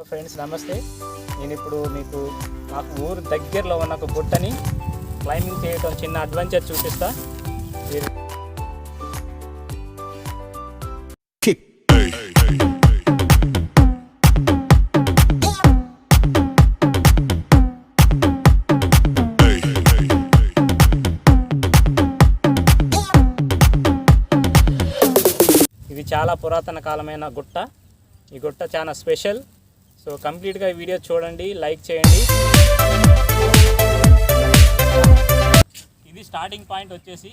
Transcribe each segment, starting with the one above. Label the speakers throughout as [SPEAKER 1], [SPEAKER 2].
[SPEAKER 1] Friends నమస్తే. నేను ఇప్పుడు మీకు మాకు ఊరు దగ్గరలో ఉన్న ఒక గుట్టని క్లైంబింగ్ చేయడం చిన్న అడ్వెంచర్ చూపిస్తా. ఇది చాలా పురాతన కాలమైన గుట్ట. ఈ గుట్ట చాలా స్పెషల్. సో కంప్లీట్గా ఈ వీడియో చూడండి, లైక్ చేయండి. ఇది స్టార్టింగ్ పాయింట్ వచ్చేసి,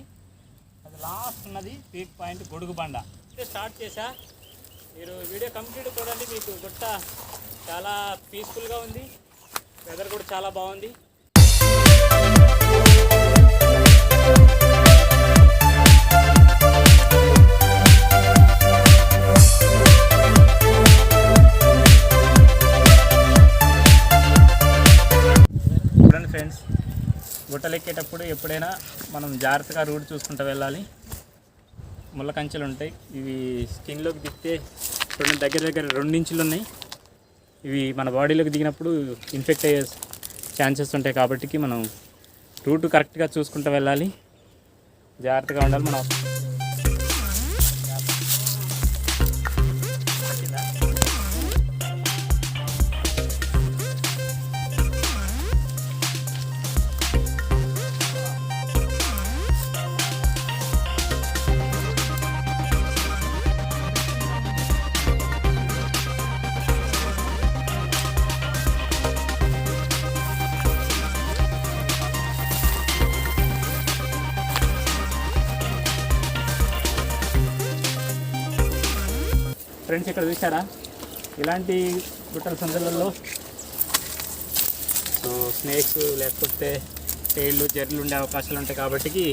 [SPEAKER 1] అది లాస్ట్ ఉన్నది పీక్ పాయింట్ గొడుగు బండ. స్టార్ట్ చేసా, మీరు వీడియో కంప్లీట్ చూడండి. మీకు గుట్ట చాలా పీస్ఫుల్గా ఉంది, వెదర్ కూడా చాలా బాగుంది. ఫ్రెండ్స్, గుట్టలెక్కేటప్పుడు ఎప్పుడైనా మనం జాగ్రత్తగా రూట్ చూసుకుంటూ వెళ్ళాలి. ముళ్ళ కంచెలు ఉంటాయి, ఇవి స్కిన్లోకి దిగితే దగ్గర 2 ఇంచులు ఉన్నాయి. ఇవి మన బాడీలోకి దిగినప్పుడు ఇన్ఫెక్ట్ అయ్యే ఛాన్సెస్ ఉంటాయి. కాబట్టి మనం రూట్ కరెక్ట్గా చూసుకుంటూ వెళ్ళాలి, జాగ్రత్తగా ఉండాలి. మనం ఫ్రెండ్స్, ఇక్కడ చూసారా, ఇలాంటి గుట్టల సందులలో సో స్నేక్స్ లేకపోతే తేళ్ళు జర్లు ఉండే అవకాశాలు ఉంటాయి. కాబట్టి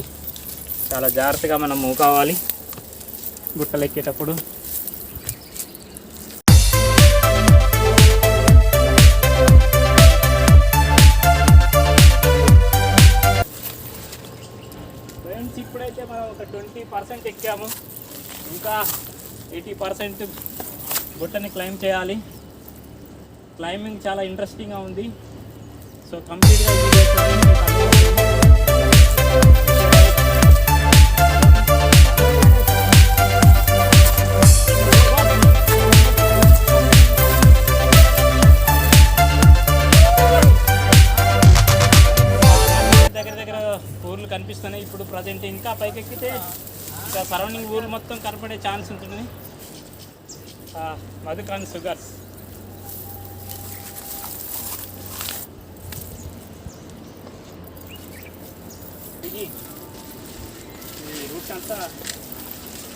[SPEAKER 1] చాలా జాగ్రత్తగా మనం మూవ్ కావాలి గుట్టలు ఎక్కేటప్పుడు. ఫ్రెండ్స్, ఇప్పుడైతే మనం ఒక 20% ఎక్కాము, ఇంకా 80% గుట్టని క్లైంబ్ చేయాలి. క్లైంబింగ్ చాలా ఇంట్రెస్టింగ్గా ఉంది. సో కంప్లీట్గా దగ్గర ఊర్లు కనిపిస్తున్నాయి. ఇప్పుడు ప్రజెంట్ ఇంకా పైకి ఎక్కితే ఇంకా సరౌండింగ్ ఊరు మొత్తం కనపడే ఛాన్స్ ఉంటుంది. మధుకాన్ షుగర్స్, ఇది ఈ రూట్ అంతా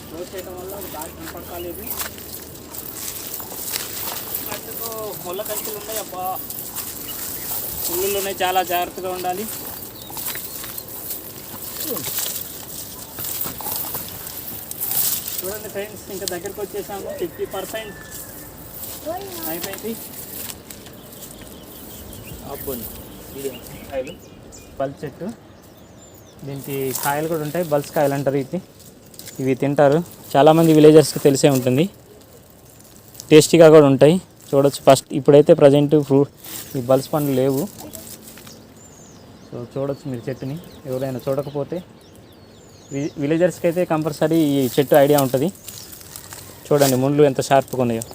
[SPEAKER 1] క్లోజ్ చేయడం వల్ల దారి కనపడలేదు. అటుకు ముళ్ళ కంచెలు ఉన్నాయి, అబ్బా ముళ్ళు ఉన్నాయి, చాలా జాగ్రత్తగా ఉండాలి. చూడండి ఫ్రెండ్స్, ఇంకా దగ్గరికి వచ్చేసాము. 50% అయిపోయింది. అబ్బోని ఇది కాయలు, బల్స్ చెట్టు. దీనికి కాయలు కూడా ఉంటాయి, బల్స్ కాయలు అంటారు. ఇవి తింటారు. చాలామంది విలేజర్స్కి తెలిసే ఉంటుంది, టేస్టీగా కూడా ఉంటాయి. చూడొచ్చు. ఫస్ట్ ఇప్పుడైతే ప్రజెంట్ ఈ బల్స్ పండ్లు లేవు. సో చూడొచ్చు మీరు చెట్టుని. ఎవరైనా చూడకపోతే విలేజర్స్కి అయితే కంపల్సరీ ఈ చెట్టు ఐడియా ఉంటుంది. చూడండి ముళ్ళు ఎంత షార్ప్గా ఉన్నాయో.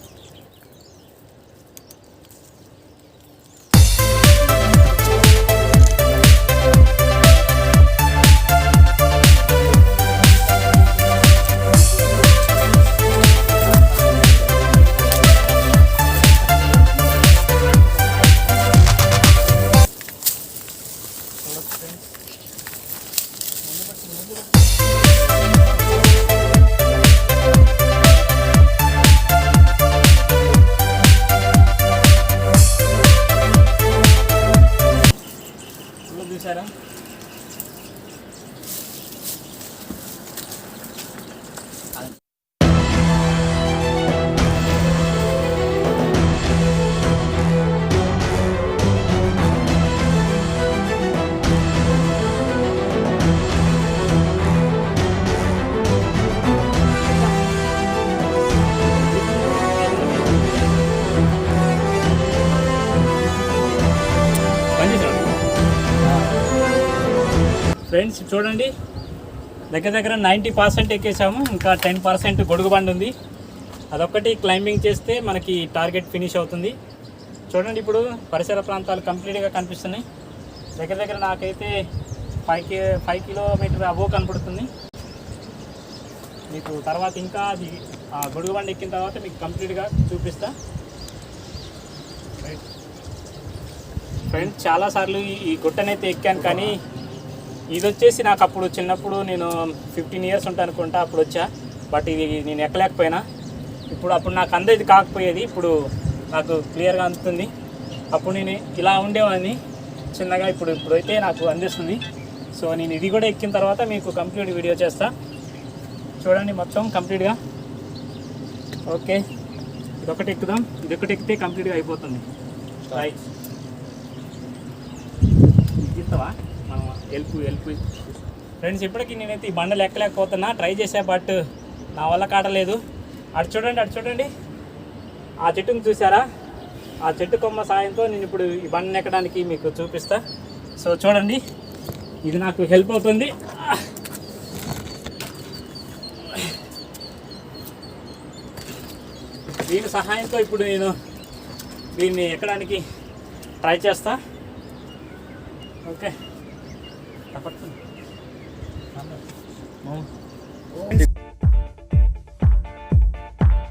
[SPEAKER 1] ఫ్రెండ్స్ చూడండి, దగ్గర దగ్గర 90% ఎక్కేసాము. ఇంకా 10% గొడుగు బండి ఉంది. అదొక్కటి క్లైంబింగ్ చేస్తే మనకి టార్గెట్ ఫినిష్ అవుతుంది. చూడండి, ఇప్పుడు పరిసర ప్రాంతాలు కంప్లీట్గా కనిపిస్తున్నాయి. దగ్గర దగ్గర నాకైతే 5 కిలోమీటర్ అబోవ్ కనపడుతుంది. మీకు తర్వాత ఇంకా అది గొడుగు బండి ఎక్కిన తర్వాత మీకు కంప్లీట్గా చూపిస్తా. ఫ్రెండ్స్ చాలాసార్లు ఈ గుట్టనైతే ఎక్కాను, కానీ ఇది వచ్చేసి నాకు అప్పుడు చిన్నప్పుడు నేను 15 ఇయర్స్ ఉంటాను అనుకుంటా, అప్పుడు వచ్చా. బట్ ఇది నేను ఎక్కలేకపోయినా. అప్పుడు నాకు అందేది కాకపోయేది, ఇప్పుడు నాకు క్లియర్గా అందుతుంది. అప్పుడు నేను ఇలా ఉండేవాడిని చిన్నగా, ఇప్పుడైతే నాకు అందిస్తుంది. సో నేను ఇది కూడా ఎక్కిన తర్వాత మీకు కంప్లీట్ వీడియో చేస్తా. చూడండి మొత్తం కంప్లీట్గా. ఓకే, ఇదొకటి ఎక్కుదాం. ఇదొకటి ఎక్కితే కంప్లీట్గా అయిపోతుంది. రైట్, ఇస్తావా మనం హెల్ప్. ఫ్రెండ్స్ ఇప్పటికీ నేనైతే ఈ బండలు ఎక్కలేకపోతున్నా, ట్రై చేసా, బట్ నా వల్ల కాటలేదు. అటు చూడండి, ఆ చెట్టును చూసారా? ఆ చెట్టు కొమ్మ సాయంతో నేను ఇప్పుడు ఈ బండను ఎక్కడానికి మీకు చూపిస్తా. సో చూడండి, ఇది నాకు హెల్ప్ అవుతుంది. దీని సహాయంతో ఇప్పుడు నేను దీన్ని ఎక్కడానికి ట్రై చేస్తా. ఓకే,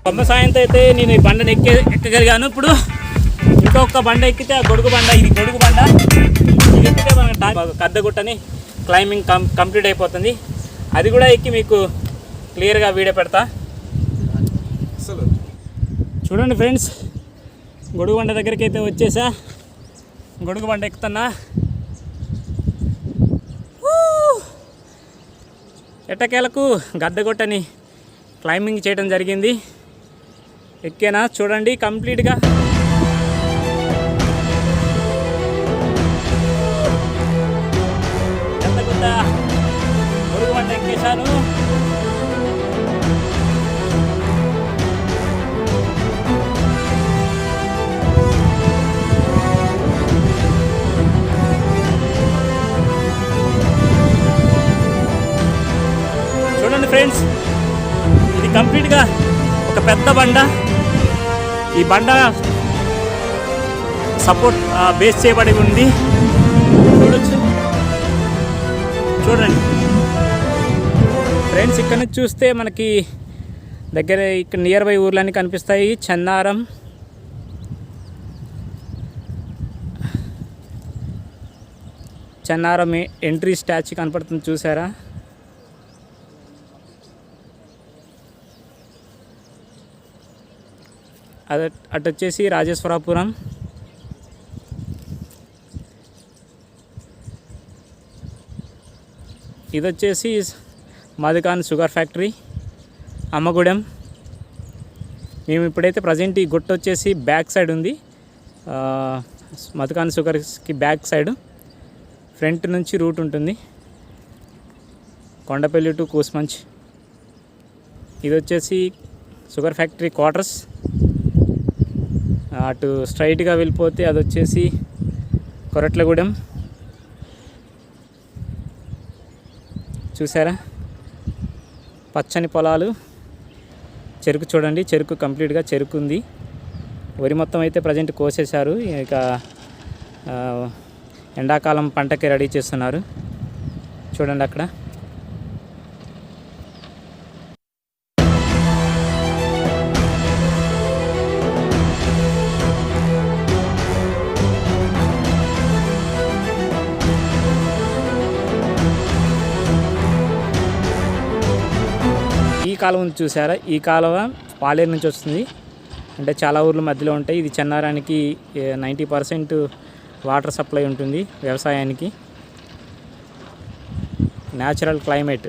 [SPEAKER 1] కొమ్మ సాయంతో అయితే నేను ఈ బండను ఎక్కగలిగాను. ఇప్పుడు ఇంకొక బండ ఎక్కితే ఆ గొడుగు బండ, ఇది గొడుగు బండ, ఇది ఎక్కితే మన కద్దగుట్టని క్లైంబింగ్ కంప్లీట్ అయిపోతుంది. అది కూడా ఎక్కి మీకు క్లియర్గా వీడియో పెడతా. చూడండి ఫ్రెండ్స్, గొడుగు బండ దగ్గరికి అయితే వచ్చేసా. గొడుగు బండ ఎక్కుతున్నా. ఎట్టకేలకు గద్దగొట్టని క్లైంబింగ్ చేయడం జరిగింది. ఎక్కేనా చూడండి కంప్లీట్గా. గద్దగొట్ట గొడుగు బండ ఎక్కేశాను. చూడండి ఫ్రెండ్స్, ఇది కంప్లీట్గా ఒక పెద్ద బండ. ఈ బండ సపోర్ట్ బేస్ చేయబడి ఉంది. చూడండి ఫ్రెండ్స్, ఇక్కడ నుంచి చూస్తే మనకి దగ్గర ఇక్కడ నియర్ బై ఊర్లన్నీ కనిపిస్తాయి. చెన్నారం ఎంట్రీ స్టాచ్యూ కనపడుతుంది, చూసారా? అటు వచ్చేసి రాజేశ్వరాపురం. ఇది వచ్చేసి మధుకాన్ షుగర్ ఫ్యాక్టరీ, అమ్మగూడెం. మేము ఇప్పుడైతే ప్రజెంట్ ఈ గుట్ట వచ్చేసి బ్యాక్ సైడ్ ఉంది. మధుకాన్ షుగర్స్కి బ్యాక్ సైడ్, ఫ్రంట్ నుంచి రూట్ ఉంటుంది కొండపల్లి టు కూస్మంచ్. ఇది వచ్చేసి షుగర్ ఫ్యాక్టరీ క్వార్టర్స్. అటు స్ట్రైట్గా వెళ్ళిపోతే అది వచ్చేసి కొరట్లగూడెం. చూసారా పచ్చని పొలాలు, చెరుకు చూడండి, చెరుకు కంప్లీట్గా చెరుకు ఉంది. వరి మొత్తం అయితే ప్రజెంట్ కోసేశారు, ఇక ఎండాకాలం పంటకి రెడీ చేస్తున్నారు. చూడండి అక్కడ. ఈ కాలువ చూసారా? ఈ కాలువ పాలేరు నుంచి వస్తుంది. అంటే చాలా ఊర్ల మధ్యలో ఉంటాయి. ఇది చెన్నారానికి 90% వాటర్ సప్లై ఉంటుంది వ్యవసాయానికి. Natural climate.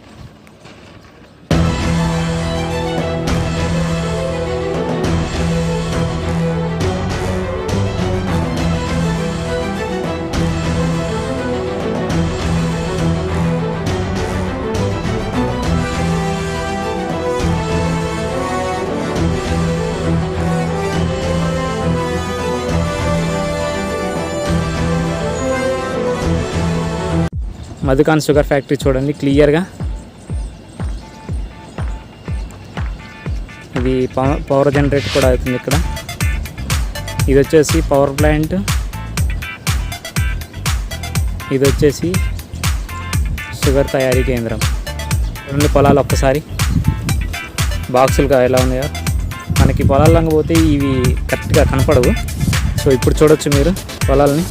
[SPEAKER 1] Madhucon sugar factory చూడండి క్లియర్గా. ఇది పవర్ జనరేటర్ కూడా అవుతుంది ఇక్కడ. ఇది వచ్చేసి పవర్ ప్లాంట్, ఇది వచ్చేసి షుగర్ తయారీ కేంద్రం. రెండు పొలాలు ఒక్కసారి బాక్సులుగా ఎలా ఉన్నాయో. మనకి పొలాలకు పోతే ఇవి కరెక్ట్గా కనపడవు. సో ఇప్పుడు చూడొచ్చు మీరు పొలాలని.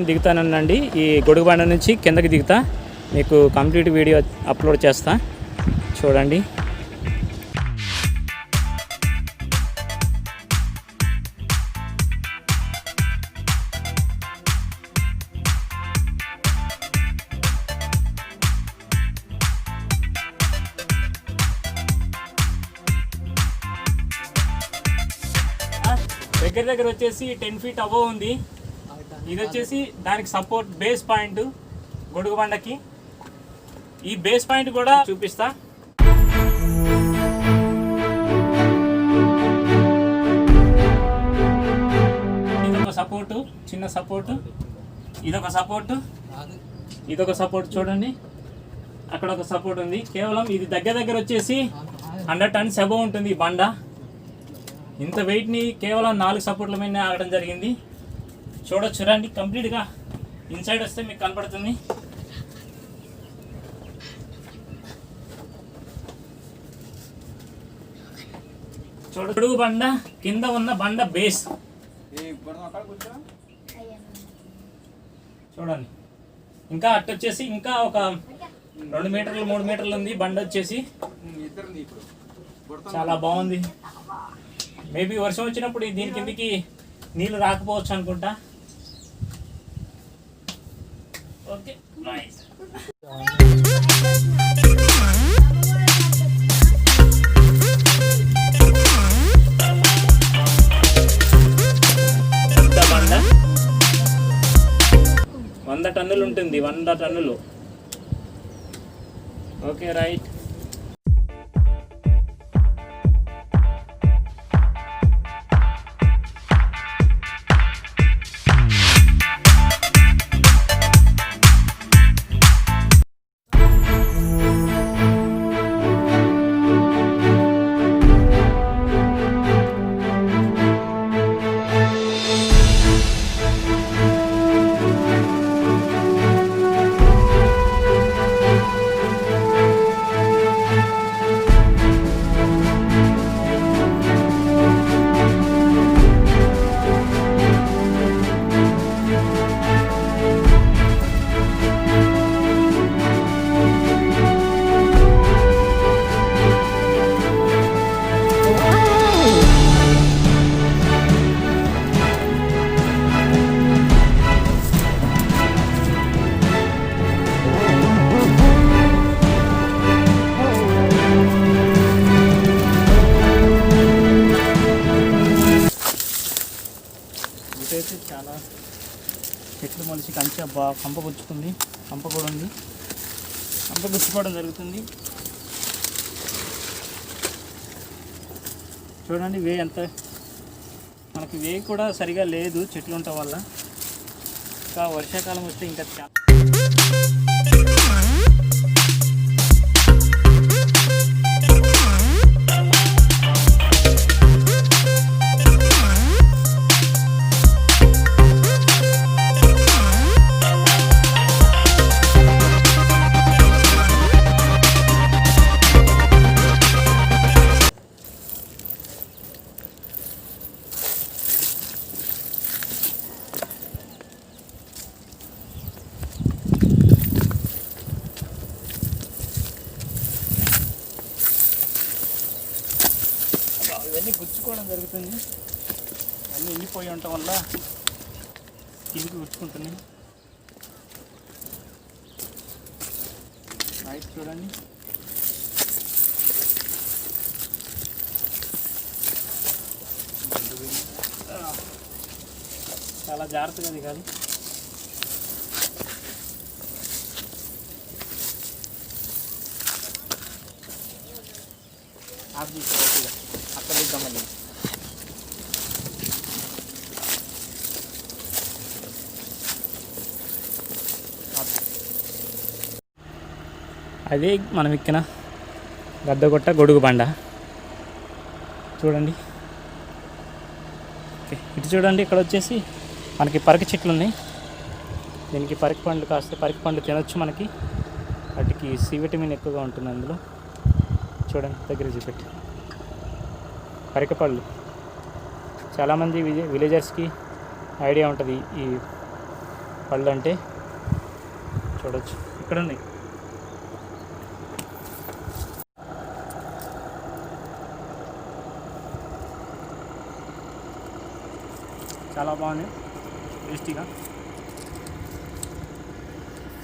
[SPEAKER 1] దిగుతానండి ఈ గొడుగుబండ నుంచి కిందకి దిగుతా. మీకు కంప్లీట్ వీడియో అప్లోడ్ చేస్తా చూడండి. దగ్గర వచ్చేసి 10 feet అబోవ్ ఉంది. ఇది వచ్చేసి దానికి సపోర్ట్ బేస్ పాయింట్ గొడుగుబండకి. ఈ బేస్ పాయింట్ కూడా చూపిస్తా. ఇదొక సపోర్టు, చిన్న సపోర్టు, ఇదొక సపోర్టు, ఇదొక సపోర్ట్ చూడండి. అక్కడ ఒక సపోర్ట్ ఉంది. కేవలం ఇది దగ్గర వచ్చేసి 100 tons అబోవ్ ఉంటుంది ఈ బండ. ఇంత వెయిట్ని కేవలం 4 సపోర్ట్ల మీద ఆగడం జరిగింది. చూడొచ్చు రండి, కంప్లీట్గా ఇన్సైడ్ వస్తే మీకు కనపడుతుంది. గొడుగు బండ కింద ఉన్న బండ బేస్ చూడండి. ఇంకా అటు వచ్చేసి ఇంకా ఒక 2 మీటర్లు 3 మీటర్లు ఉంది బండ వచ్చేసి. చాలా బాగుంది. మేబీ వర్షం వచ్చినప్పుడు దీని కిందికి నీళ్ళు రాకపోవచ్చు అనుకుంటా. Okay nice. పెద్ద బండ 100 టన్నులు ఉంటుంది, 100 టన్నులు. Okay right. చాలా చెట్లు మొలిచి కంచె కంప గుచ్చుకుంది. కంప కూడా ఉంది. కంప గుచ్చుకోవడం జరుగుతుంది. చూడండి వే ఎంత, మనకి వే కూడా సరిగా లేదు చెట్లు ఉండటం వల్ల. ఇంకా వర్షాకాలం వస్తే ఇంకా చాలా ఇవన్నీ గుచ్చుకోవడం జరుగుతుంది. అన్నీ ఎండిపోయి ఉండటం వల్ల స్కిన్కి ఉచ్చుకుంటున్నాయి. రైట్ చూడండి. చాలా జాగ్రత్తగా దిగాలి. ఆఫ్ తీసుకోవాలి, అక్కడ దిద్దాం మళ్ళీ. అదే మనం ఎక్కిన గద్దగొట్ట గొడుగు బండ చూడండి. ఓకే, ఇటు చూడండి. ఇక్కడ వచ్చేసి మనకి పరికి చెట్లు ఉన్నాయి. దీనికి పరికి పండ్లు కాస్తే పరికి పండ్లు తినొచ్చు. మనకి వాటికి సి విటమిన్ ఎక్కువగా ఉంటుంది అందులో. చూడండి, దగ్గర చూపెట్టి పరికి పళ్ళు. చాలామంది విలేజర్స్కి ఐడియా ఉంటుంది ఈ పళ్ళు అంటే. చూడవచ్చు, ఇక్కడ ఉన్నాయి. చాలా బాగున్నాయి, టేస్టీగా.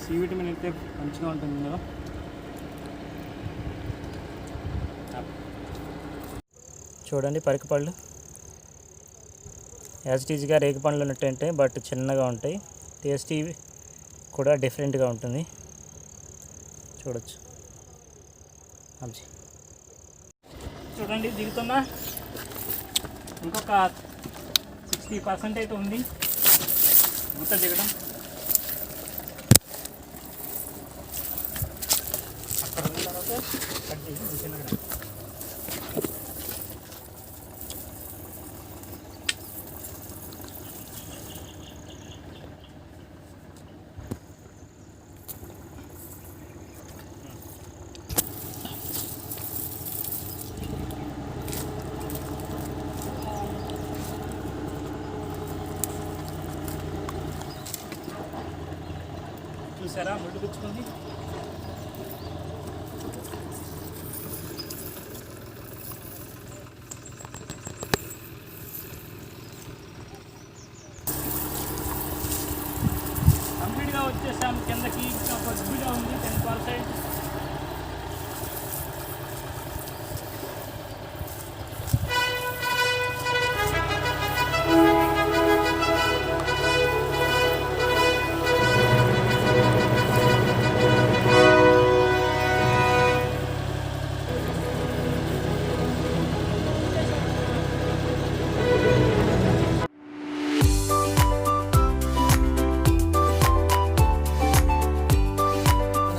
[SPEAKER 1] సి విటమిన్ అయితే మంచిగా ఉంటుంది ఇందులో. చూడండి పరికి పళ్ళు యాజ్ ఇట్ ఈజ్గా రేగి పండ్లు ఉన్నట్టు, బట్ చిన్నగా ఉంటాయి. టేస్టీ కూడా డిఫరెంట్గా ఉంటుంది. చూడొచ్చు. చూడండి దిగుతున్నా. ఇంకొక 60% అయితే ఉంది గుట్ట దిగడం. అక్కడ ఉన్న తర్వాత కట్ చేసి చిన్నగా చూసారా ముళ్ళు గుచ్చుకుంది. కంప్లీట్గా వచ్చేసాం కిందకి. ఇంకా కొద్దిగా ఉంది 10%.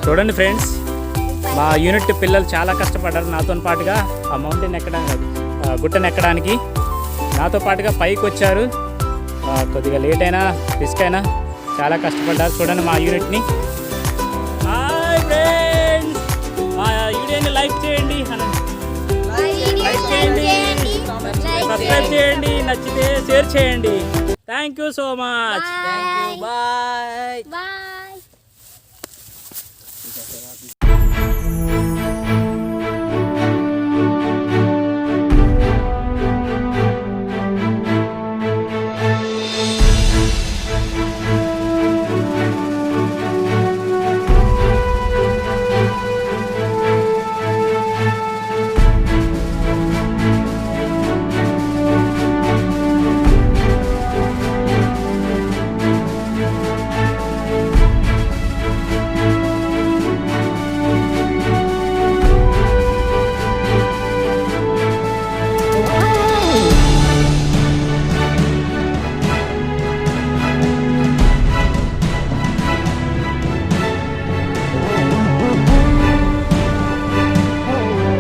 [SPEAKER 1] చూడండి ఫ్రెండ్స్, మా యూనిట్ పిల్లలు చాలా కష్టపడ్డారు నాతో పాటుగా ఆ మౌంటైన్ ఎక్కడానికి, గుట్టను ఎక్కడానికి నాతో పాటుగా పైకి వచ్చారు. కొద్దిగా లేట్ అయినా రిస్క్ అయినా చాలా కష్టపడ్డారు. చూడండి మా యూనిట్ని. హాయ్ ఫ్రెండ్స్, మా వీడియోని లైక్ చేయండి, సబ్స్క్రైబ్ చేయండి, నచ్చితే షేర్ చేయండి. Thank you so much.
[SPEAKER 2] Bye.